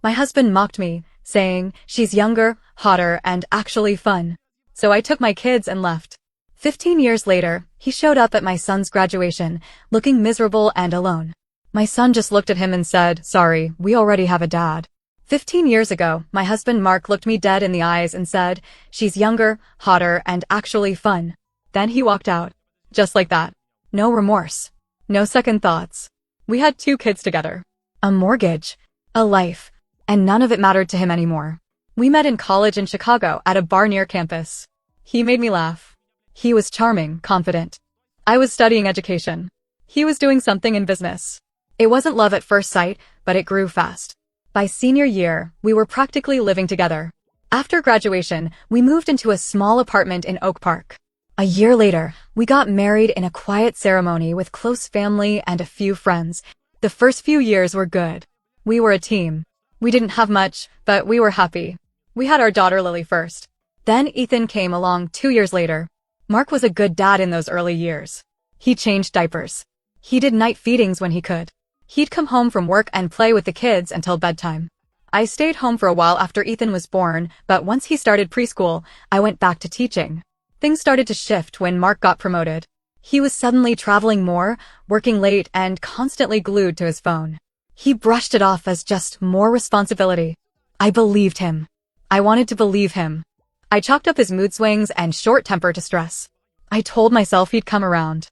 My husband mocked me, saying, "She's younger, hotter, and actually fun." So I took my kids and left. 15 years later, he showed up at my son's graduation, looking miserable and alone. My son just looked at him and said, "Sorry, we already have a dad." 15 years ago, my husband Mark looked me dead in the eyes and said, "She's younger, hotter, and actually fun." Then he walked out. Just like that. No remorse. No second thoughts. We had 2 kids together. A mortgage. A life. And none of it mattered to him anymore. We met in college in Chicago at a bar near campus. He made me laugh. He was charming, confident. I was studying education. He was doing something in business. It wasn't love at first sight, but it grew fast. By senior year, we were practically living together. After graduation, we moved into a small apartment in Oak Park. A year later, we got married in a quiet ceremony with close family and a few friends. The first few years were good. We were a team. We didn't have much, but we were happy. We had our daughter Lily first. Then Ethan came along 2 years later. Mark was a good dad in those early years. He changed diapers. He did night feedings when he could. He'd come home from work and play with the kids until bedtime. I stayed home for a while after Ethan was born, but once he started preschool, I went back to teaching. Things started to shift when Mark got promoted. He was suddenly traveling more, working late, and constantly glued to his phone. He brushed it off as just more responsibility. I believed him. I wanted to believe him. I chalked up his mood swings and short temper to stress. I told myself he'd come around.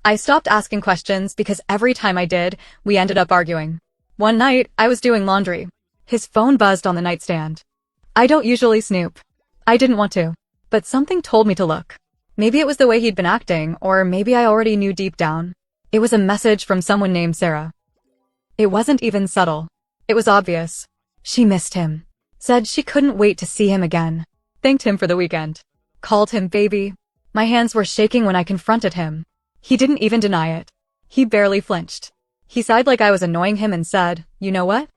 I stopped asking questions because every time I did, we ended up arguing. One night, I was doing laundry. His phone buzzed on the nightstand. I don't usually snoop. I didn't want to. But something told me to look. Maybe it was the way he'd been acting, or maybe I already knew deep down. It was a message from someone named Sarah. It wasn't even subtle. It was obvious. She missed him. Said she couldn't wait to see him again. Thanked him for the weekend. Called him baby. My hands were shaking when I confronted him. He didn't even deny it. He barely flinched. He sighed like I was annoying him and said, "You know what?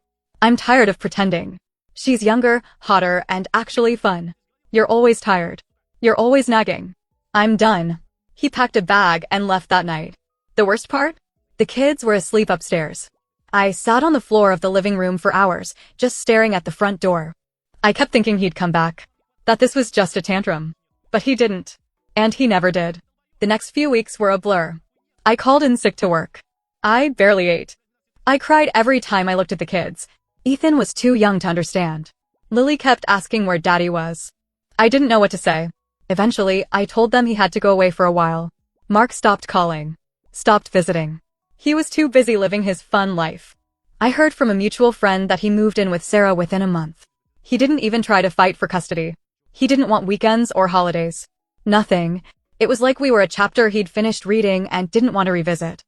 I'm tired of pretending. She's younger, hotter, and actually fun. You're always tired. You're always nagging. I'm done." He packed a bag and left that night. The worst part? The kids were asleep upstairs. I sat on the floor of the living room for hours, just staring at the front door. I kept thinking he'd come back. That this was just a tantrum. But he didn't. And he never did. The next few weeks were a blur. I called in sick to work. I barely ate. I cried every time I looked at the kids. Ethan was too young to understand. Lily kept asking where Daddy was. I didn't know what to say. Eventually, I told them he had to go away for a while. Mark stopped calling. Stopped visiting. He was too busy living his fun life. I heard from a mutual friend that he moved in with Sarah within a month. He didn't even try to fight for custody. He didn't want weekends or holidays. Nothing. It was like we were a chapter he'd finished reading and didn't want to revisit.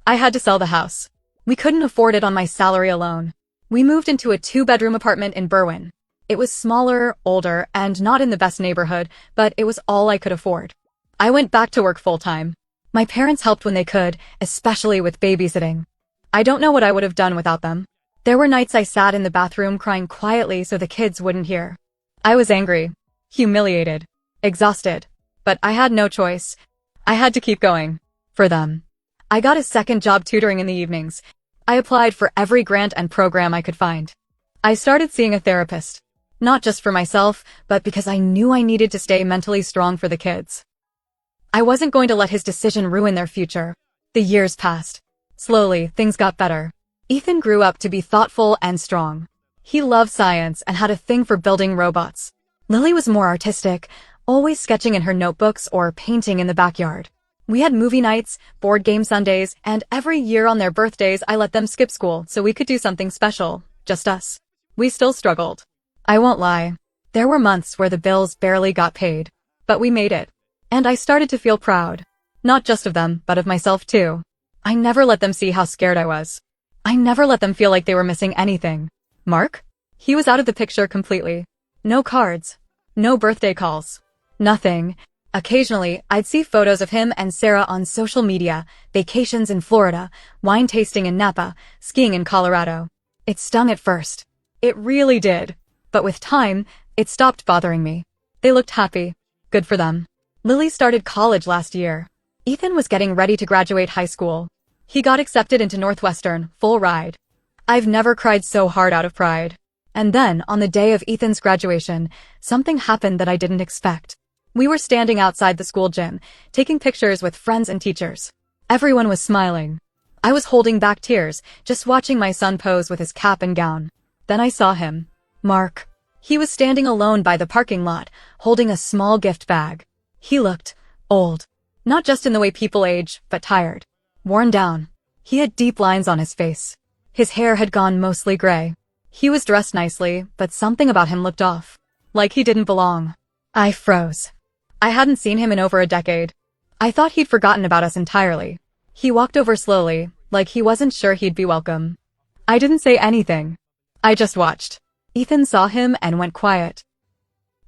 I had to sell the house. We couldn't afford it on my salary alone. We moved into a 2-bedroom apartment in Berwyn. It was smaller, older, and not in the best neighborhood, but it was all I could afford. I went back to work full-time. My parents helped when they could, especially with babysitting. I don't know what I would have done without them. There were nights I sat in the bathroom crying quietly so the kids wouldn't hear. I was angry, humiliated, exhausted, but I had no choice. I had to keep going. For them. I got a second job tutoring in the evenings. I applied for every grant and program I could find. I started seeing a therapist. Not just for myself, but because I knew I needed to stay mentally strong for the kids. I wasn't going to let his decision ruin their future. The years passed. Slowly, things got better. Ethan grew up to be thoughtful and strong. He loved science and had a thing for building robots. Lily was more artistic, always sketching in her notebooks or painting in the backyard. We had movie nights, board game Sundays, and every year on their birthdays I let them skip school so we could do something special, just us. We still struggled. I won't lie. There were months where the bills barely got paid. But we made it. And I started to feel proud. Not just of them, but of myself too. I never let them see how scared I was. I never let them feel like they were missing anything. Mark? He was out of the picture completely. No cards. No birthday calls. Nothing. Occasionally, I'd see photos of him and Sarah on social media, vacations in Florida, wine tasting in Napa, skiing in Colorado. It stung at first. It really did. But with time, it stopped bothering me. They looked happy. Good for them. Lily started college last year. Ethan was getting ready to graduate high school. He got accepted into Northwestern, full ride. I've never cried so hard out of pride. And then, on the day of Ethan's graduation, something happened that I didn't expect. We were standing outside the school gym, taking pictures with friends and teachers. Everyone was smiling. I was holding back tears, just watching my son pose with his cap and gown. Then I saw him. Mark. He was standing alone by the parking lot, holding a small gift bag. He looked old. Not just in the way people age, but tired. Worn down. He had deep lines on his face. His hair had gone mostly gray. He was dressed nicely, but something about him looked off. Like he didn't belong. I froze. I hadn't seen him in over a decade. I thought he'd forgotten about us entirely. He walked over slowly, like he wasn't sure he'd be welcome. I didn't say anything. I just watched. Ethan saw him and went quiet.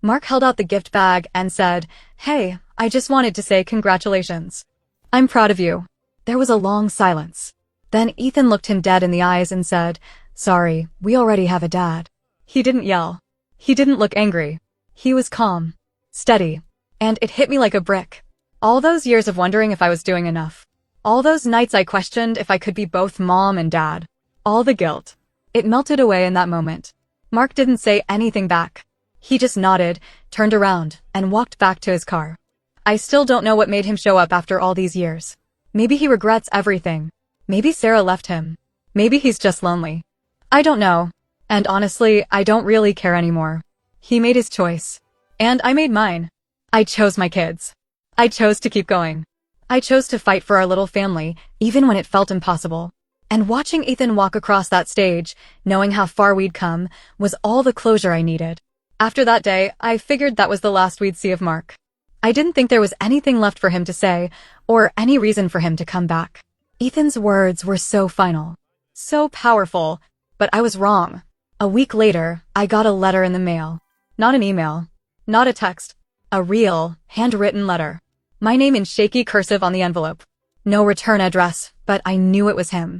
Mark held out the gift bag and said, "Hey, I just wanted to say congratulations. I'm proud of you." There was a long silence. Then Ethan looked him dead in the eyes and said, "Sorry, we already have a dad." He didn't yell. He didn't look angry. He was calm. Steady. And it hit me like a brick. All those years of wondering if I was doing enough. All those nights I questioned if I could be both mom and dad. All the guilt. It melted away in that moment. Mark didn't say anything back. He just nodded, turned around, and walked back to his car. I still don't know what made him show up after all these years. Maybe he regrets everything. Maybe Sarah left him. Maybe he's just lonely. I don't know. And honestly, I don't really care anymore. He made his choice. And I made mine. I chose my kids. I chose to keep going. I chose to fight for our little family, even when it felt impossible. And watching Ethan walk across that stage, knowing how far we'd come, was all the closure I needed. After that day, I figured that was the last we'd see of Mark. I didn't think there was anything left for him to say, or any reason for him to come back. Ethan's words were so final. So powerful, but I was wrong. A week later, I got a letter in the mail. Not an email. Not a text. A real, handwritten letter. My name in shaky cursive on the envelope. No return address, but I knew it was him.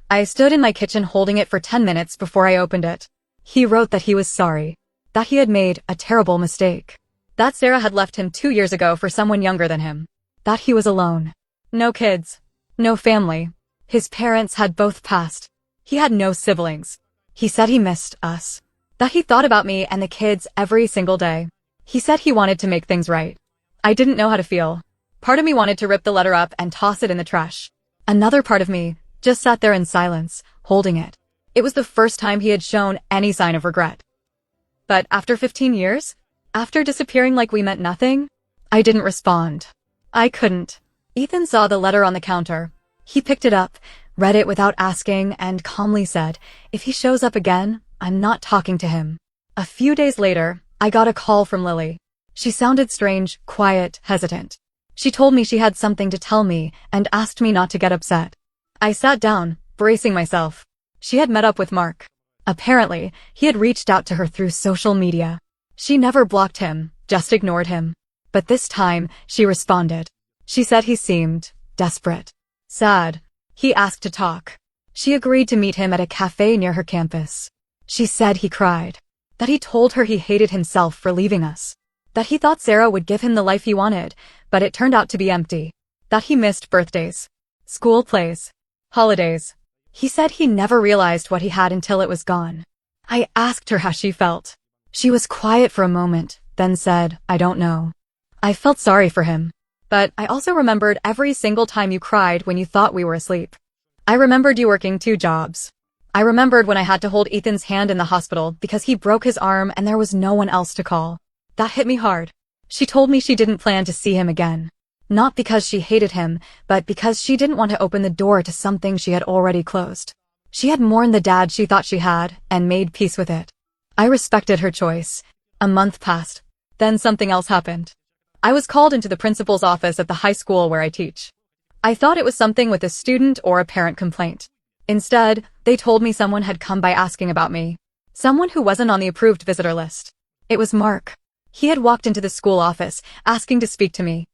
I stood in my kitchen holding it for 10 minutes before I opened it. He wrote that he was sorry. That he had made a terrible mistake. That Sarah had left him 2 years ago for someone younger than him. That he was alone. No kids. No family. His parents had both passed. He had no siblings. He said he missed us. That he thought about me and the kids every single day. He said he wanted to make things right. I didn't know how to feel. Part of me wanted to rip the letter up and toss it in the trash. Another part of me just sat there in silence, holding it. It was the first time he had shown any sign of regret. But after 15 years, after disappearing like we meant nothing, I didn't respond. I couldn't. Ethan saw the letter on the counter. He picked it up, read it without asking, and calmly said, "If he shows up again, I'm not talking to him." A few days later, I got a call from Lily. She sounded strange, quiet, hesitant. She told me she had something to tell me and asked me not to get upset. I sat down, bracing myself. She had met up with Mark. Apparently, he had reached out to her through social media. She never blocked him, just ignored him. But this time, she responded. She said he seemed desperate. Sad. He asked to talk. She agreed to meet him at a cafe near her campus. She said he cried. That he told her he hated himself for leaving us. That he thought Sarah would give him the life he wanted, but it turned out to be empty. That he missed birthdays, school plays, holidays. He said he never realized what he had until it was gone. I asked her how she felt. She was quiet for a moment, then said, "I don't know." I felt sorry for him. But I also remembered every single time you cried when you thought we were asleep. I remembered you working 2 jobs. I remembered when I had to hold Ethan's hand in the hospital because he broke his arm and there was no one else to call. That hit me hard. She told me she didn't plan to see him again. Not because she hated him, but because she didn't want to open the door to something she had already closed. She had mourned the dad she thought she had and made peace with it. I respected her choice. A month passed. Then something else happened. I was called into the principal's office at the high school where I teach. I thought it was something with a student or a parent complaint. Instead, they told me someone had come by asking about me. Someone who wasn't on the approved visitor list. It was Mark. He had walked into the school office, asking to speak to me.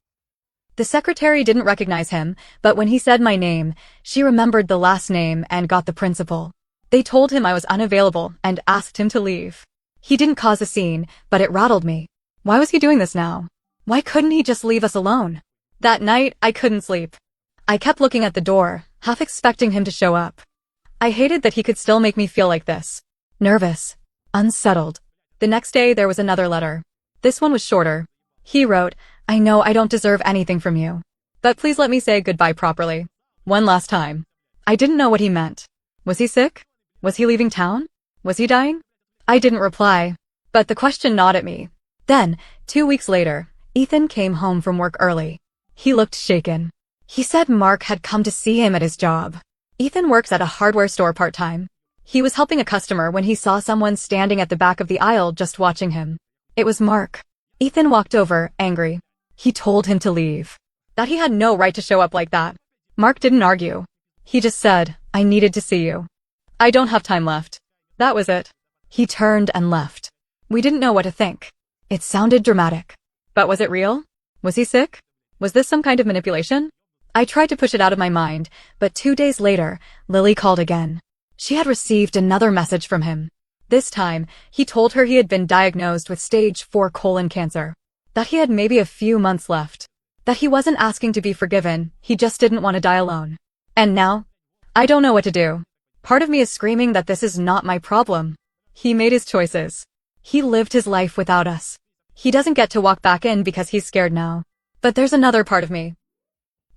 The secretary didn't recognize him, but when he said my name, she remembered the last name and got the principal. They told him I was unavailable and asked him to leave. He didn't cause a scene, but it rattled me. Why was he doing this now? Why couldn't he just leave us alone? That night, I couldn't sleep. I kept looking at the door, half expecting him to show up. I hated that he could still make me feel like this. Nervous. unsettled. The next day there was another letter. This one was shorter. He wrote, "I know I don't deserve anything from you, but please let me say goodbye properly. One last time." I didn't know what he meant. Was he sick? Was he leaving town? Was he dying? I didn't reply, but the question gnawed at me. Then, 2 weeks later, Ethan came home from work early. He looked shaken. He said Mark had come to see him at his job. Ethan works at a hardware store part-time. He was helping a customer when he saw someone standing at the back of the aisle just watching him. It was Mark. Ethan walked over, angry. He told him to leave. That he had no right to show up like that. Mark didn't argue. He just said, "I needed to see you. I don't have time left." That was it. He turned and left. We didn't know what to think. It sounded dramatic. But was it real? Was he sick? Was this some kind of manipulation? I tried to push it out of my mind, but 2 days later, Lily called again. She had received another message from him. This time, he told her he had been diagnosed with stage 4 colon cancer. That he had maybe a few months left. That he wasn't asking to be forgiven, he just didn't want to die alone. And now? I don't know what to do. Part of me is screaming that this is not my problem. He made his choices. He lived his life without us. He doesn't get to walk back in because he's scared now. But there's another part of me.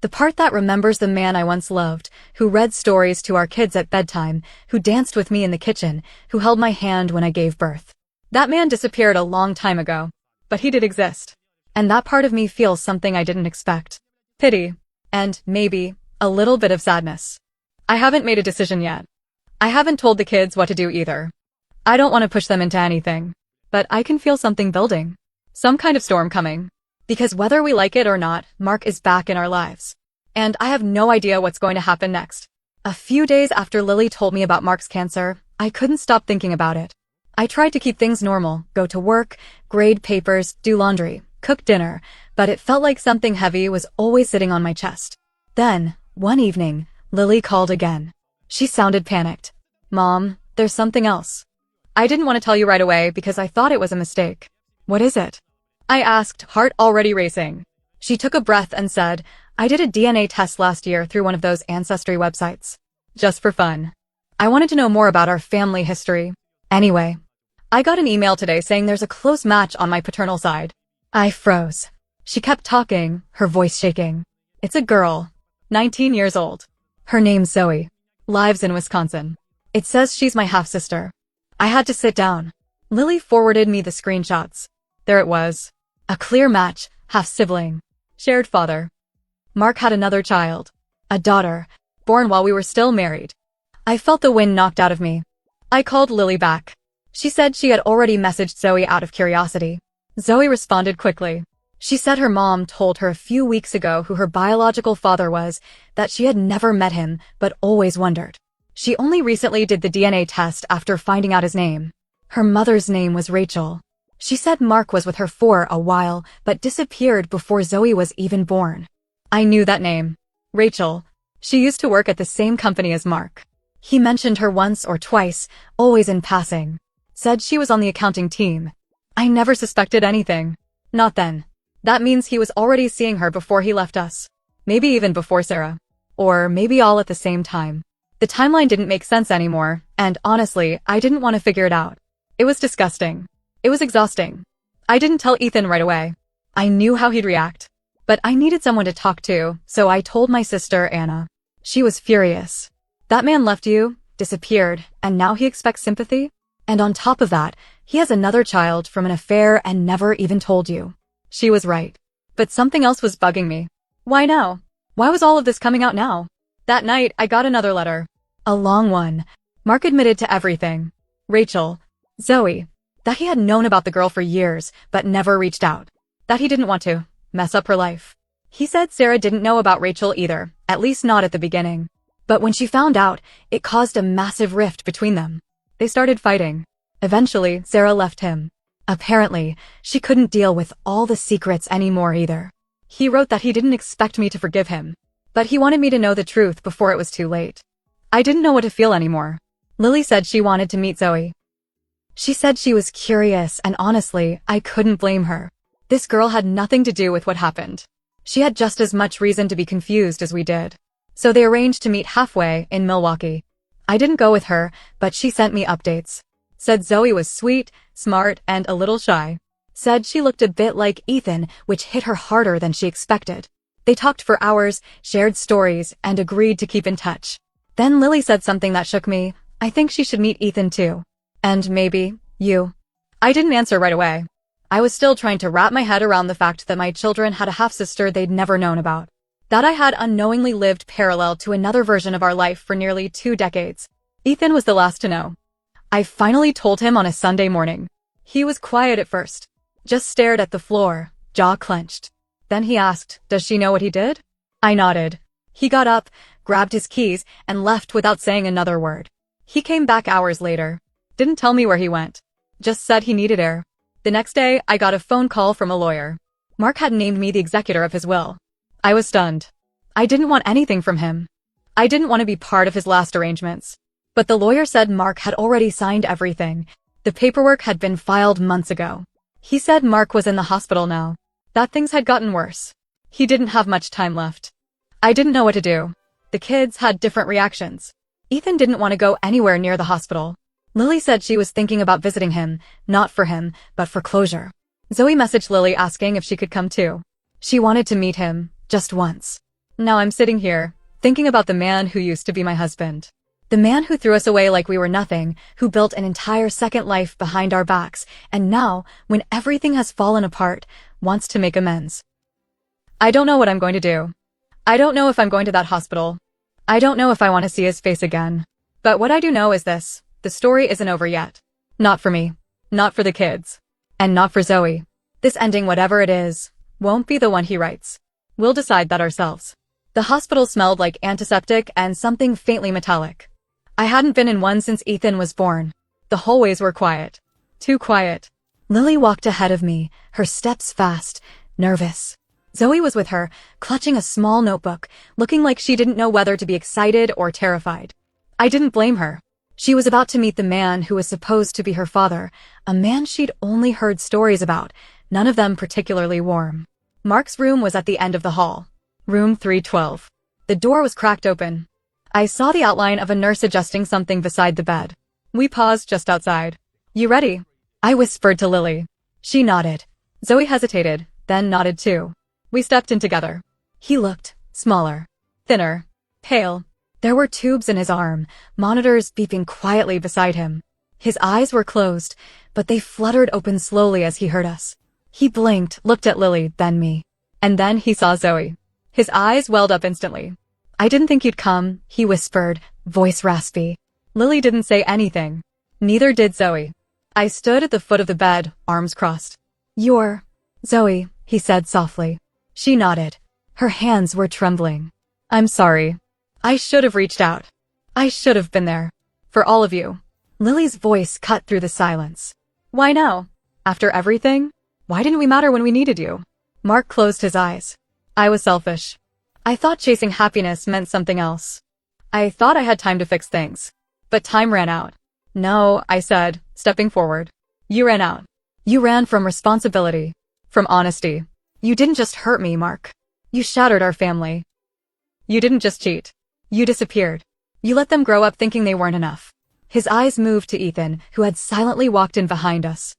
The part that remembers the man I once loved, who read stories to our kids at bedtime, who danced with me in the kitchen, who held my hand when I gave birth. That man disappeared a long time ago. But he did exist. And that part of me feels something I didn't expect. Pity. And, maybe, a little bit of sadness. I haven't made a decision yet. I haven't told the kids what to do either. I don't want to push them into anything. But I can feel something building. Some kind of storm coming. Because whether we like it or not, Mark is back in our lives. And I have no idea what's going to happen next. A few days after Lily told me about Mark's cancer, I couldn't stop thinking about it. I tried to keep things normal, go to work, grade papers, do laundry, cook dinner, but it felt like something heavy was always sitting on my chest. Then, one evening, Lily called again. She sounded panicked. "Mom, there's something else." I didn't want to tell you right away because I thought it was a mistake. "What is it?" I asked, heart already racing. She took a breath and said, "I did a DNA test last year through one of those ancestry websites. Just for fun. I wanted to know more about our family history. Anyway, I got an email today saying there's a close match on my paternal side." I froze. She kept talking, her voice shaking. "It's a girl, 19 years old. Her name's Zoe. Lives in Wisconsin. It says she's my half-sister." I had to sit down. Lily forwarded me the screenshots. There it was. A clear match, half-sibling. Shared father. Mark had another child. A daughter, born while we were still married. I felt the wind knocked out of me. I called Lily back. She said she had already messaged Zoe out of curiosity. Zoe responded quickly. She said her mom told her a few weeks ago who her biological father was, that she had never met him but always wondered. She only recently did the DNA test after finding out his name. Her mother's name was Rachel. She said Mark was with her for a while but disappeared before Zoe was even born. I knew that name. Rachel. She used to work at the same company as Mark. He mentioned her once or twice, always in passing. Said she was on the accounting team. I never suspected anything. Not then. That means he was already seeing her before he left us. Maybe even before Sarah. Or maybe all at the same time. The timeline didn't make sense anymore, and honestly, I didn't want to figure it out. It was disgusting. It was exhausting. I didn't tell Ethan right away. I knew how he'd react. But I needed someone to talk to, so I told my sister, Anna. She was furious. That man left you, disappeared, and now he expects sympathy? And on top of that, he has another child from an affair and never even told you. She was right. But something else was bugging me. Why now? Why was all of this coming out now? That night, I got another letter. A long one. Mark admitted to everything. Rachel. Zoe. That he had known about the girl for years, but never reached out. That he didn't want to mess up her life. He said Sarah didn't know about Rachel either, at least not at the beginning. But when she found out, it caused a massive rift between them. They started fighting. Eventually, Sarah left him. Apparently, she couldn't deal with all the secrets anymore either. He wrote that he didn't expect me to forgive him. But he wanted me to know the truth before it was too late. I didn't know what to feel anymore. Lily said she wanted to meet Zoe. She said she was curious, and honestly, I couldn't blame her. This girl had nothing to do with what happened. She had just as much reason to be confused as we did. So they arranged to meet halfway in Milwaukee. I didn't go with her, but she sent me updates. Said Zoe was sweet, smart, and a little shy. Said she looked a bit like Ethan, which hit her harder than she expected. They talked for hours, shared stories, and agreed to keep in touch. Then Lily said something that shook me. I think she should meet Ethan too. And maybe, you. I didn't answer right away. I was still trying to wrap my head around the fact that my children had a half-sister they'd never known about. That I had unknowingly lived parallel to another version of our life for nearly 2 decades. Ethan was the last to know. I finally told him on a Sunday morning. He was quiet at first. Just stared at the floor, jaw clenched. Then he asked, "Does she know what he did?" I nodded. He got up, grabbed his keys, and left without saying another word. He came back hours later. Didn't tell me where he went. Just said he needed air. The next day, I got a phone call from a lawyer. Mark had named me the executor of his will. I was stunned. I didn't want anything from him. I didn't want to be part of his last arrangements. But the lawyer said Mark had already signed everything. The paperwork had been filed months ago. He said Mark was in the hospital now. That things had gotten worse. He didn't have much time left. I didn't know what to do. The kids had different reactions. Ethan didn't want to go anywhere near the hospital. Lily said she was thinking about visiting him, not for him, but for closure. Zoe messaged Lily asking if she could come too. She wanted to meet him, just once. Now I'm sitting here, thinking about the man who used to be my husband. The man who threw us away like we were nothing, who built an entire second life behind our backs, and now, when everything has fallen apart, wants to make amends. I don't know what I'm going to do. I don't know if I'm going to that hospital. I don't know if I want to see his face again. But what I do know is this. The story isn't over yet. Not for me. Not for the kids. And not for Zoe. This ending, whatever it is, won't be the one he writes. We'll decide that ourselves. The hospital smelled like antiseptic and something faintly metallic. I hadn't been in one since Ethan was born. The hallways were quiet. Too quiet. Lily walked ahead of me, her steps fast, nervous. Zoe was with her, clutching a small notebook, looking like she didn't know whether to be excited or terrified. I didn't blame her. She was about to meet the man who was supposed to be her father, a man she'd only heard stories about, none of them particularly warm. Mark's room was at the end of the hall. Room 312. The door was cracked open. I saw the outline of a nurse adjusting something beside the bed. We paused just outside. "You ready?" I whispered to Lily. She nodded. Zoe hesitated, then nodded too. We stepped in together. He looked smaller, thinner, pale. There were tubes in his arm, monitors beeping quietly beside him. His eyes were closed, but they fluttered open slowly as he heard us. He blinked, looked at Lily, then me. And then he saw Zoe. His eyes welled up instantly. "I didn't think you'd come," he whispered, voice raspy. Lily didn't say anything. Neither did Zoe. I stood at the foot of the bed, arms crossed. "You're Zoe," he said softly. She nodded. Her hands were trembling. "I'm sorry. I should have reached out. I should have been there. For all of you." Lily's voice cut through the silence. "Why now? After everything? Why didn't we matter when we needed you?" Mark closed his eyes. "I was selfish. I thought chasing happiness meant something else. I thought I had time to fix things. But time ran out." "No," I said, stepping forward. "You ran out. You ran from responsibility. From honesty. You didn't just hurt me, Mark. You shattered our family. You didn't just cheat. You disappeared. You let them grow up thinking they weren't enough." His eyes moved to Ethan, who had silently walked in behind us.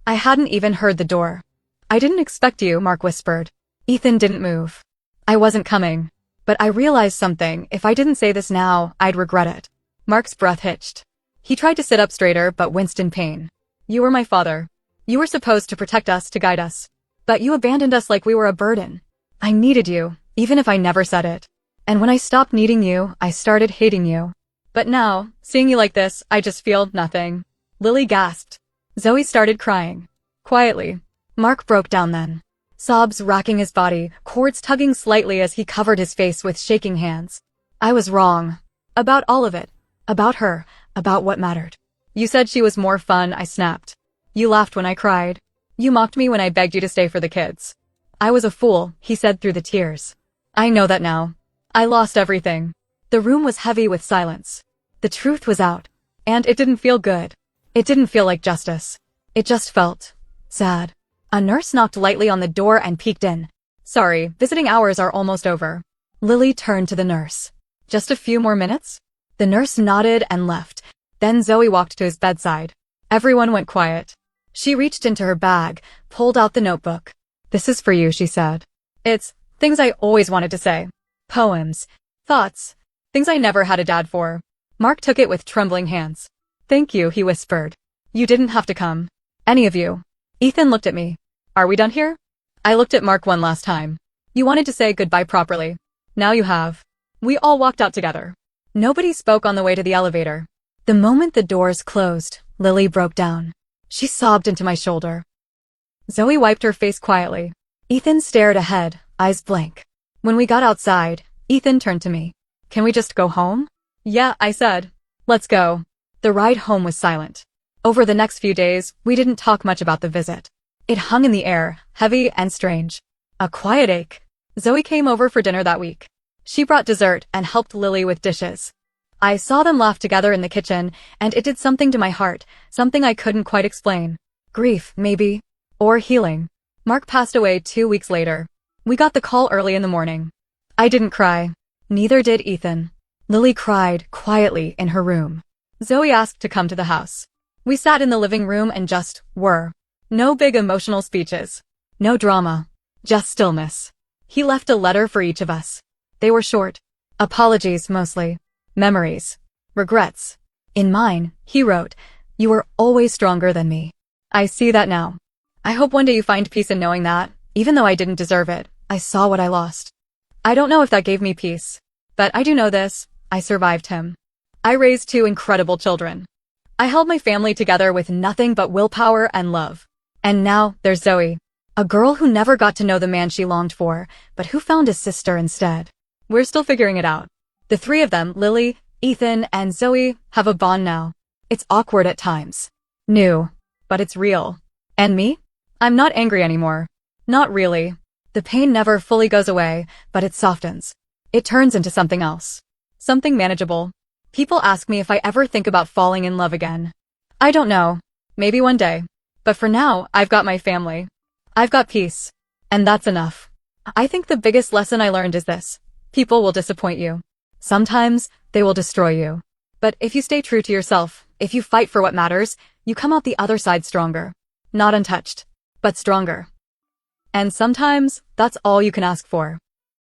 I hadn't even heard the door. "I didn't expect you," Mark whispered. Ethan didn't move. I wasn't coming. But I realized something. If I didn't say this now, I'd regret it. Mark's breath hitched. He tried to sit up straighter, but winced in pain. "You were my father. You were supposed to protect us, to guide us. But you abandoned us like we were a burden. I needed you, even if I never said it. And when I stopped needing you, I started hating you. But now, seeing you like this, I just feel nothing." Lily gasped. Zoe started crying. Quietly. Mark broke down then. Sobs racking his body, cords tugging slightly as he covered his face with shaking hands. "I was wrong. About all of it. About her. About what mattered. You said she was more fun," I snapped. "You laughed when I cried. You mocked me when I begged you to stay for the kids. I was a fool," he said through the tears. "I know that now. I lost everything." The room was heavy with silence. The truth was out. And it didn't feel good. It didn't feel like justice. It just felt sad. A nurse knocked lightly on the door and peeked in. "Sorry, visiting hours are almost over." Lily turned to the nurse. "Just a few more minutes?" The nurse nodded and left. Then Zoe walked to his bedside. Everyone went quiet. She reached into her bag, pulled out the notebook. "This is for you," she said. "It's things I always wanted to say. Poems, thoughts, things I never had a dad for." Mark took it with trembling hands. "Thank you," he whispered. "You didn't have to come. Any of you." Ethan looked at me. "Are we done here?" I looked at Mark one last time. "You wanted to say goodbye properly. Now you have." We all walked out together. Nobody spoke on the way to the elevator. The moment the doors closed, Lily broke down. She sobbed into my shoulder. Zoe wiped her face quietly. Ethan stared ahead, eyes blank. When we got outside, Ethan turned to me. "Can we just go home?" "Yeah," I said. "Let's go." The ride home was silent. Over the next few days, we didn't talk much about the visit. It hung in the air, heavy and strange. A quiet ache. Zoe came over for dinner that week. She brought dessert and helped Lily with dishes. I saw them laugh together in the kitchen, and it did something to my heart, something I couldn't quite explain. Grief, maybe. Or healing. Mark passed away 2 weeks later. We got the call early in the morning. I didn't cry. Neither did Ethan. Lily cried quietly in her room. Zoe asked to come to the house. We sat in the living room and just were. No big emotional speeches. No drama. Just stillness. He left a letter for each of us. They were short. Apologies, mostly. Memories. Regrets. In mine, he wrote, "You were always stronger than me. I see that now. I hope one day you find peace in knowing that, even though I didn't deserve it, I saw what I lost." I don't know if that gave me peace. But I do know this, I survived him. I raised 2 incredible children. I held my family together with nothing but willpower and love. And now, there's Zoe. A girl who never got to know the man she longed for, but who found a sister instead. We're still figuring it out. The 3 of them, Lily, Ethan, and Zoe, have a bond now. It's awkward at times. New. But it's real. And me? I'm not angry anymore. Not really. The pain never fully goes away, but it softens. It turns into something else. Something manageable. People ask me if I ever think about falling in love again. I don't know. Maybe one day. But for now, I've got my family. I've got peace. And that's enough. I think the biggest lesson I learned is this. People will disappoint you. Sometimes, they will destroy you. But if you stay true to yourself, if you fight for what matters, you come out the other side stronger. Not untouched, but stronger. And sometimes, that's all you can ask for.